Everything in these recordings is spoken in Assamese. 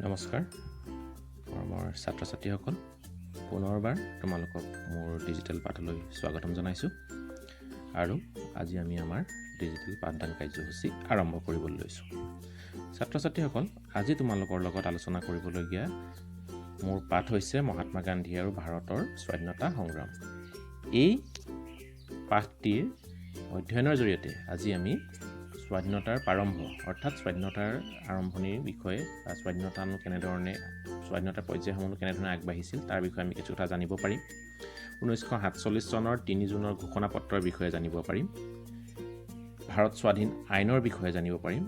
নমস্কাৰ মোৰ ছাত্ৰ ছাত্ৰীসকল পুনৰবাৰ তোমালোকক মোৰ ডিজিটেল পাঠলৈ স্বাগতম জনাইছোঁ আৰু আজি আমি আমাৰ ডিজিটেল পাঠদান কাৰ্যসূচী আৰম্ভ কৰিবলৈ লৈছোঁ। ছাত্ৰ ছাত্ৰীসকল আজি তোমালোকৰ লগত আলোচনা কৰিবলগীয়া মোৰ পাঠ হৈছে মহাত্মা গান্ধী আৰু ভাৰতৰ স্বাধীনতা সংগ্ৰাম। এই পাঠটিৰ অধ্যয়নৰ জৰিয়তে আজি আমি স্বাধীনতাৰ প্ৰাৰম্ভ অৰ্থাৎ স্বাধীনতাৰ আৰম্ভণিৰ বিষয়ে বা স্বাধীনতানো কেনেধৰণে স্বাধীনতাৰ পৰ্যায়সমূহ কেনেধৰণে আগবাঢ়িছিল তাৰ বিষয়ে আমি কিছু কথা জানিব পাৰিম। 1947 চনৰ 3 জুনৰ ঘোষণাপত্ৰৰ বিষয়ে জানিব পাৰিম, ভাৰত স্বাধীন আইনৰ বিষয়ে জানিব পাৰিম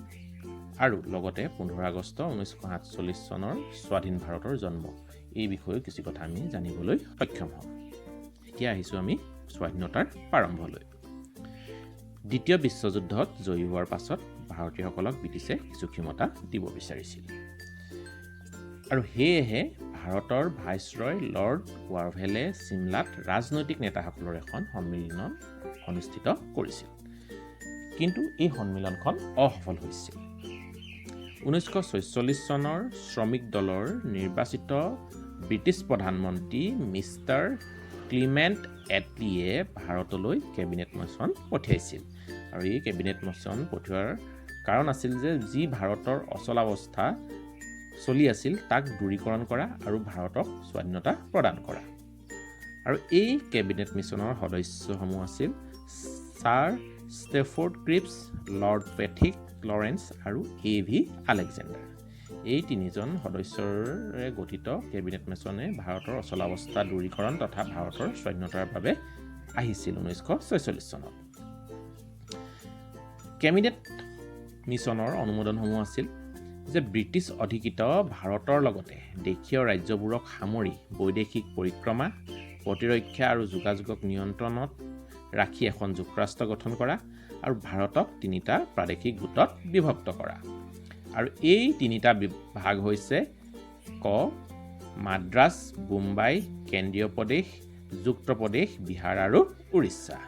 আৰু লগতে 15 আগষ্ট 1947 চনৰ স্বাধীন ভাৰতৰ জন্ম এই বিষয়ে কিছু কথা আমি জানিবলৈ সক্ষম হ'ম। এতিয়া আহিছোঁ আমি স্বাধীনতাৰ প্ৰাৰম্ভলৈ। দ্বিতীয় বিশ্বযুদ্ধত জয়ী হোৱাৰ পাছত ভাৰতীয়সকলক ব্ৰিটিছে কিছু ক্ষমতা দিব বিচাৰিছিল আৰু সেয়েহে ভাৰতৰ ভাইচৰয় লৰ্ড ৱাৰভেলে চিমলাত ৰাজনৈতিক নেতাসকলৰ এখন সন্মিলন অনুষ্ঠিত কৰিছিল, কিন্তু এই সন্মিলনখন অসফল হৈছিল। 1946 চনৰ শ্ৰমিক দলৰ নিৰ্বাচিত ব্ৰিটিছ প্ৰধানমন্ত্ৰী মিষ্টাৰ ক্লিমেণ্ট এটলিয়ে ভাৰতলৈ কেবিনেট মিছন পঠিয়াইছিল আৰু এই কেবিনেট মিছন পঠিওৱাৰ কাৰণ আছিল যে যি ভাৰতৰ অচলাৱস্থা চলি আছিল তাক দূৰীকৰণ কৰা আৰু ভাৰতক স্বাধীনতা প্ৰদান কৰা। আৰু এই কেবিনেট মিছনৰ সদস্যসমূহ আছিল sir Stafford Cripps, lord Pethick Lawrence আৰু এ.ভি. আলেকজেণ্ডাৰ। এই তিনিজন সদস্যৰে গঠিত কেবিনেট মিছনে ভাৰতৰ অচলাৱস্থা দূৰীকৰণ তথা ভাৰতৰ স্বাধীনতাৰ বাবে আহিছিল 1946 চনত। কেবিনেট মিছনৰ অনুমোদনসমূহ আছিল যে ব্ৰিটিছ অধিকৃত ভাৰতৰ লগতে দেশীয় ৰাজ্যবোৰক সামৰি বৈদেশিক পৰিক্ৰমা, প্ৰতিৰক্ষা আৰু যোগাযোগক নিয়ন্ত্ৰণত ৰাখি এখন যুক্তৰাষ্ট্ৰ গঠন কৰা আৰু ভাৰতক 3টা প্ৰাদেশিক গোটত বিভক্ত কৰা। আৰু এই 3টা ভাগ হৈছে ক মাদ্ৰাজ, বোম্বাই, কেন্দ্ৰীয় প্ৰদেশ, যুক্ত প্ৰদেশ, বিহাৰ আৰু উৰিষ্যা।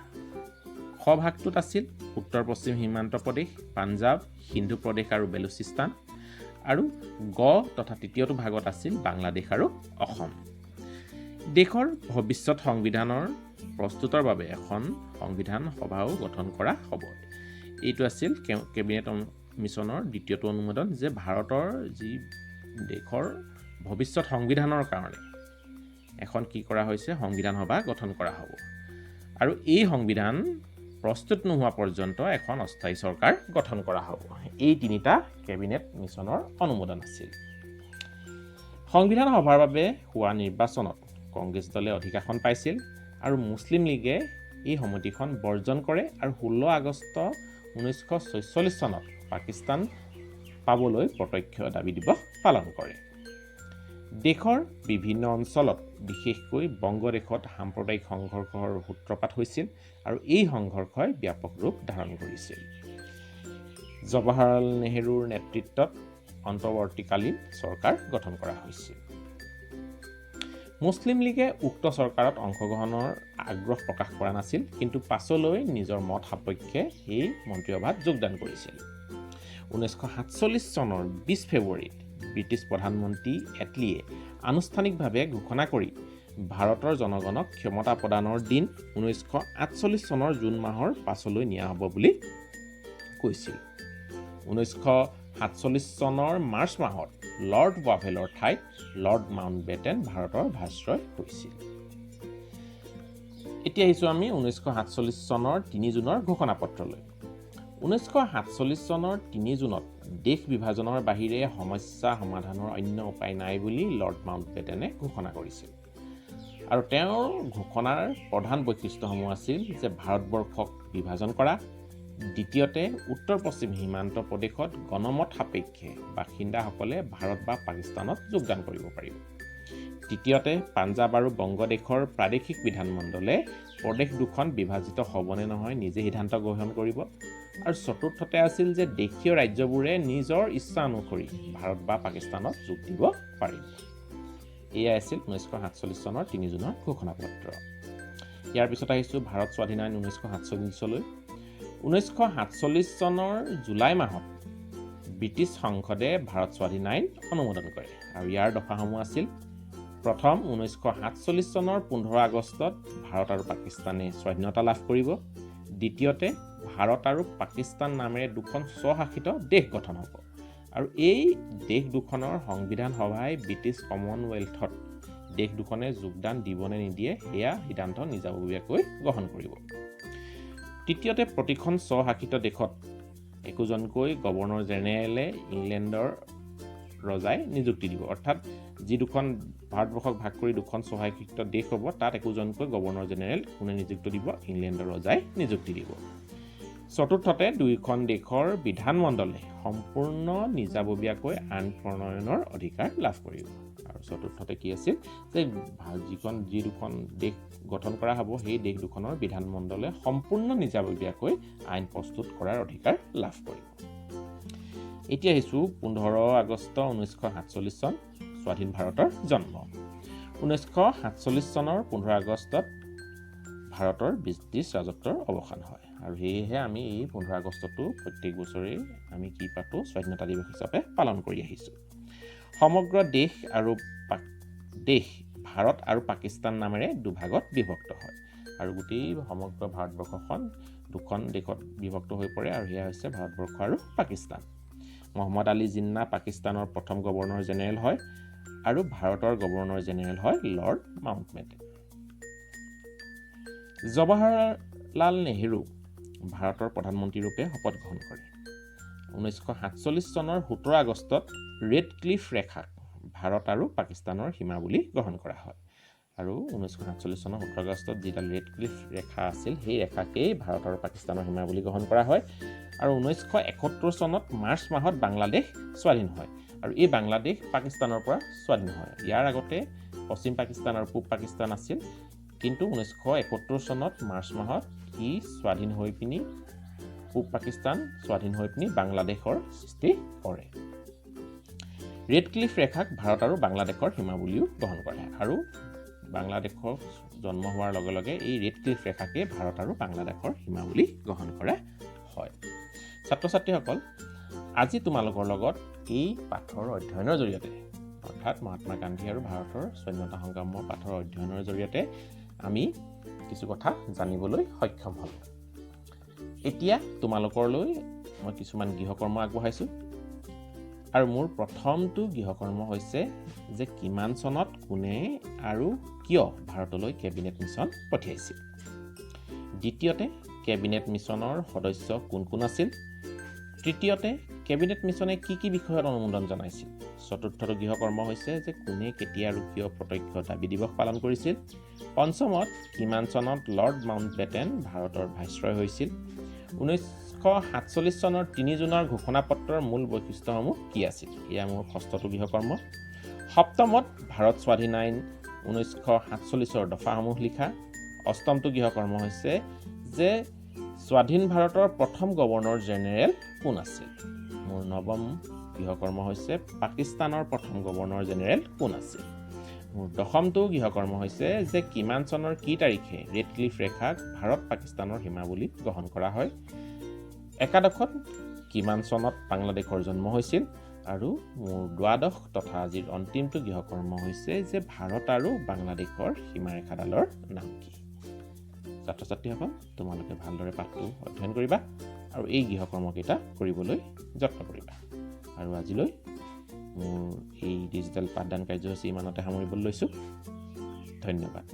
খ ভাগটোত আছিল উত্তৰ পশ্চিম সীমান্ত প্ৰদেশ, পাঞ্জাৱ, সিন্ধু প্ৰদেশ আৰু বেলুচিস্তান আৰু গ তথা তৃতীয়টো ভাগত আছিল বাংলাদেশ আৰু অসম। দেশৰ ভৱিষ্যত সংবিধানৰ প্ৰস্তুতৰ বাবে এখন সংবিধান সভাও গঠন কৰা হ'ব। এইটো আছিল কেবিনেট মিছনৰ দ্বিতীয়টো অনুমোদন যে ভাৰতৰ যি দেশৰ ভৱিষ্যত সংবিধানৰ কাৰণে এখন কি কৰা হৈছে সংবিধান সভা গঠন কৰা হ'ব আৰু এই সংবিধান প্ৰস্তুত নোহোৱা পৰ্যন্ত এখন অস্থায়ী চৰকাৰ গঠন কৰা হ'ব। এই 3টা কেবিনেট মিছনৰ অনুমোদন আছিল। সংবিধান সভাৰ বাবে হোৱা নিৰ্বাচনত কংগ্ৰেছ দলে অধিকাসন পাইছিল আৰু মুছলিম লীগে এই সমিতিখন বৰ্জন কৰে আৰু 16 আগষ্ট 1946 চনত পাকিস্তান পাবলৈ প্ৰত্যক্ষ দাবী দিৱস পালন কৰে। দেশৰ বিভিন্ন অঞ্চলত বিশেষকৈ বংগদেশত সাম্প্ৰদায়িক সংঘৰ্ষৰ সূত্ৰপাত হৈছিল আৰু এই সংঘৰ্ষই ব্যাপক ৰূপ ধাৰণ কৰিছিল। জৱাহৰলাল নেহৰুৰ নেতৃত্বত অন্তৱৰ্তীকালীন চৰকাৰ গঠন কৰা হৈছিল। মুছলিম লীগে উক্ত চৰকাৰত অংশগ্ৰহণৰ আগ্ৰহ প্ৰকাশ কৰা নাছিল, কিন্তু পাছলৈ নিজৰ মত সাপেক্ষে এই মন্ত্ৰীসভাত যোগদান কৰিছিল। 1947 চনৰ 20 ফেব্ৰুৱাৰীত ব্ৰিটিছ প্ৰধানমন্ত্ৰী এটলিয়ে আনুষ্ঠানিকভাৱে ঘোষণা কৰি ভাৰতৰ জনগণক ক্ষমতা প্ৰদানৰ দিন 1948 চনৰ জুন মাহৰ পাছলৈ নিয়া হ'ব বুলি কৈছিল। 1947 চনৰ মাৰ্চ মাহত লৰ্ড ৱাভেলৰ ঠাইত লৰ্ড মাউণ্টবেটেন ভাৰতৰ ভাইচৰয় হৈছিল। এতিয়া আহিছোঁ আমি 1947 চনৰ 3 জুনৰ ঘোষণাপত্ৰলৈ। 1947 চনৰ 3 জুনত দেশ বিভাজনৰ বাহিৰে সমস্যা সমাধানৰ অন্য উপায় নাই বুলি লৰ্ড মাউণ্টবেটেনে ঘোষণা কৰিছিল আৰু তেওঁৰ ঘোষণাৰ প্ৰধান বৈশিষ্ট্যসমূহ আছিল যে ভাৰতবৰ্ষক বিভাজন কৰা, দ্বিতীয়তে উত্তৰ পশ্চিম সীমান্ত প্ৰদেশত গণমত সাপেক্ষে বাসিন্দাসকলে ভাৰত বা পাকিস্তানত যোগদান কৰিব পাৰিব, তৃতীয়তে পাঞ্জাৱ আৰু বংগদেশৰ প্ৰাদেশিক বিধানমণ্ডলে প্ৰদেশ দুখন বিভাজিত হ'বনে নহয় নিজে সিদ্ধান্ত গ্ৰহণ কৰিব আৰু চতুৰ্থতে আছিল যে দেশীয় ৰাজ্যবোৰে নিজৰ ইচ্ছা অনুসৰি ভাৰত বা পাকিস্তানত যোগ দিব পাৰিব। এয়াই আছিল 1947 চনৰ 3 জুনৰ ঘোষণাপত্ৰ। ইয়াৰ পিছত আহিছোঁ ভাৰত স্বাধীন আইন 1947 চনলৈ। 1947 চনৰ জুলাই মাহত ব্ৰিটিছ সংসদে ভাৰত স্বাধীন আইন অনুমোদন কৰে আৰু ইয়াৰ দফাসমূহ আছিল প্ৰথম 1947 চনৰ 15 আগষ্টত ভাৰত আৰু পাকিস্তানে স্বাধীনতা লাভ কৰিব। দ্বিতীয়তে ভাৰত আৰু পাকিস্তান নামেৰে দুখন স্বশাসিত দেশ গঠন হ'ব আৰু এই দেশ দুখনৰ সংবিধান সভাই ব্ৰিটিছ কমনৱেলথত দেশ দুখনে যোগদান দিব নে নিদিয়ে সেয়া সিদ্ধান্ত নিজাববীয়াকৈ গ্ৰহণ কৰিব। তৃতীয়তে প্ৰতিখন স্বশাসিত দেশত একোজনকৈ গভৰ্ণৰ জেনেৰেলে ইংলেণ্ডৰ ৰজাই নিযুক্তি দিব, অৰ্থাৎ যি দুখন ভাৰতবৰ্ষক ভাগ কৰি দুখন স্বশাসিত দেশ হ'ব তাত একোজনকৈ গভৰ্ণৰ জেনেৰেল কোনে নিযুক্তি দিব? ইংলেণ্ডৰ ৰজাই নিযুক্তি দিব। চতুৰ্থতে দুয়োখন দেশৰ বিধানমণ্ডলে সম্পূৰ্ণ নিজাববীয়াকৈ আইন প্ৰণয়নৰ অধিকাৰ লাভ কৰিব। আৰু চতুৰ্থতে কি আছিল যে যি দুখন দেশ গঠন কৰা হ'ব সেই দেশ দুখনৰ বিধানমণ্ডলে সম্পূৰ্ণ নিজাববীয়াকৈ আইন প্ৰস্তুত কৰাৰ অধিকাৰ লাভ কৰিব। এতিয়া আহিছোঁ 15 আগষ্ট 1947 চন, স্বাধীন ভাৰতৰ জন্ম। 1947 চনৰ 15 আগষ্টত ভাৰতৰ ব্ৰিটিছ ৰাজত্বৰ অৱসান হয় আৰু সেয়েহে আমি এই 15 আগষ্টটো প্ৰত্যেক বছৰেই আমি কি পাতোঁ? স্বাধীনতা দিৱস হিচাপে পালন কৰি আহিছোঁ। সমগ্ৰ দেশ ভাৰত আৰু পাকিস্তান নামেৰে দুভাগত বিভক্ত হয় আৰু গোটেই সমগ্ৰ ভাৰতবৰ্ষখন দুখন দেশত বিভক্ত হৈ পৰে আৰু সেয়া হৈছে ভাৰতবৰ্ষ আৰু পাকিস্তান। মহম্মদ আলী জিন্না পাকিস্তানৰ প্ৰথম গভৰ্ণৰ জেনেৰেল হয় আৰু ভাৰতৰ গভৰ্ণৰ জেনেৰেল হয় লৰ্ড মাউণ্টবেটেন। জৱাহৰলাল নেহৰু ভাৰতৰ প্ৰধানমন্ত্ৰীৰূপে শপত গ্ৰহণ কৰে। 1947 চনৰ 17 আগষ্টত ৰেড ক্লিফ ৰেখাক ভাৰত আৰু পাকিস্তানৰ সীমা বুলি গ্ৰহণ কৰা হয় আৰু 1947 চনৰ 17 আগষ্টত যিডাল ৰেড ক্লিফ ৰেখা আছিল সেই ৰেখাকেই ভাৰত আৰু পাকিস্তানৰ সীমা বুলি গ্ৰহণ কৰা হয় আৰু 1971 চনত মাৰ্চ মাহত বাংলাদেশ স্বাধীন হয় আৰু এই বাংলাদেশ পাকিস্তানৰ পৰা স্বাধীন হয়। ইয়াৰ আগতে পশ্চিম পাকিস্তান আৰু পূব পাকিস্তান আছিল, কিন্তু 1971 চনত মাৰ্চ মাহত ই স্বাধীন হৈ পিনি পূব পাকিস্তান স্বাধীন হৈ পিনি বাংলাদেশৰ সৃষ্টি কৰে। ৰেড ক্লিফ ৰেখাক ভাৰত আৰু বাংলাদেশৰ সীমা বুলিও গ্ৰহণ কৰে আৰু বাংলাদেশৰ জন্ম হোৱাৰ লগে লগে এই ৰেড ক্লিফ ৰেখাকে ভাৰত আৰু বাংলাদেশৰ সীমা বুলি গ্ৰহণ কৰা হয়। ছাত্ৰ ছাত্ৰীসকল, আজি তোমালোকৰ লগত এই পাঠৰ অধ্যয়নৰ জৰিয়তে অৰ্থাৎ মহাত্মা গান্ধী আৰু ভাৰতৰ স্বাধীনতা সংগ্ৰামৰ পাঠৰ অধ্যয়নৰ জৰিয়তে আমি কিছু কথা জানিবলৈ সক্ষম হ'লোঁ। এতিয়া তোমালোকৰলৈ মই কিছুমান গৃহকৰ্ম আগবঢ়াইছোঁ আৰু মোৰ প্ৰথমটো গৃহকৰ্ম হৈছে যে কিমান চনত কোনে আৰু কিয় ভাৰতলৈ কেবিনেট মিছন পঠিয়াইছিল। দ্বিতীয়তে কেবিনেট মিছনৰ সদস্য কোন কোন আছিল। তৃতীয়তে কেবিনেট মিছনে কি কি বিষয়ত অনুমোদন জনাইছিল। চতুৰ্থটো গৃহকৰ্ম হৈছে যে কোনে কেতিয়া আৰু কিয় প্ৰত্যক্ষ দাবী দিৱস পালন কৰিছিল। পঞ্চমত কিমান চনত লৰ্ড মাউণ্টবেটেন ভাৰতৰ ভাইচৰয় হৈছিল। 1947 চনৰ 3 জুনৰ ঘোষণাপত্ৰৰ মূল বৈশিষ্ট্যসমূহ কি আছিল। এয়া মোৰ ষষ্ঠটো গৃহকৰ্ম। সপ্তমত ভাৰত স্বাধীন আইন 1947 দফাসমূহ লিখা। অষ্টমটো গৃহকৰ্ম হৈছে যে স্বাধীন ভাৰতৰ প্ৰথম গভৰ্ণৰ জেনেৰেল কোন আছিল। মোৰ নৱম গৃহকৰ্ম হৈছে পাকিস্তানৰ প্ৰথম গভৰ্ণৰ জেনেৰেল কোন আছিল। মোৰ দশমটো গৃহকৰ্ম হৈছে যে কিমান চনৰ কি তাৰিখে ৰেড ক্লিফ ৰেখাক ভাৰত পাকিস্তানৰ সীমা বুলি গ্ৰহণ কৰা হয়। একাদশত কিমান চনত বাংলাদেশৰ জন্ম হৈছিল আৰু মোৰ দ্বাদশ তথা আজিৰ অন্তিমটো গৃহকৰ্ম হৈছে যে ভাৰত আৰু বাংলাদেশৰ সীমাৰেখাডালৰ নাম কি। ছাত্ৰ ছাত্ৰীসকল, তোমালোকে ভালদৰে পাঠটো অধ্যয়ন কৰিবা আৰু এই গৃহকৰ্মকেইটা কৰিবলৈ যত্ন কৰিবা। আৰু আজিলৈ মোৰ এই ডিজিটেল পাঠদান কাৰ্যসূচী ইমানতে সামৰিবলৈ লৈছোঁ। ধন্যবাদ।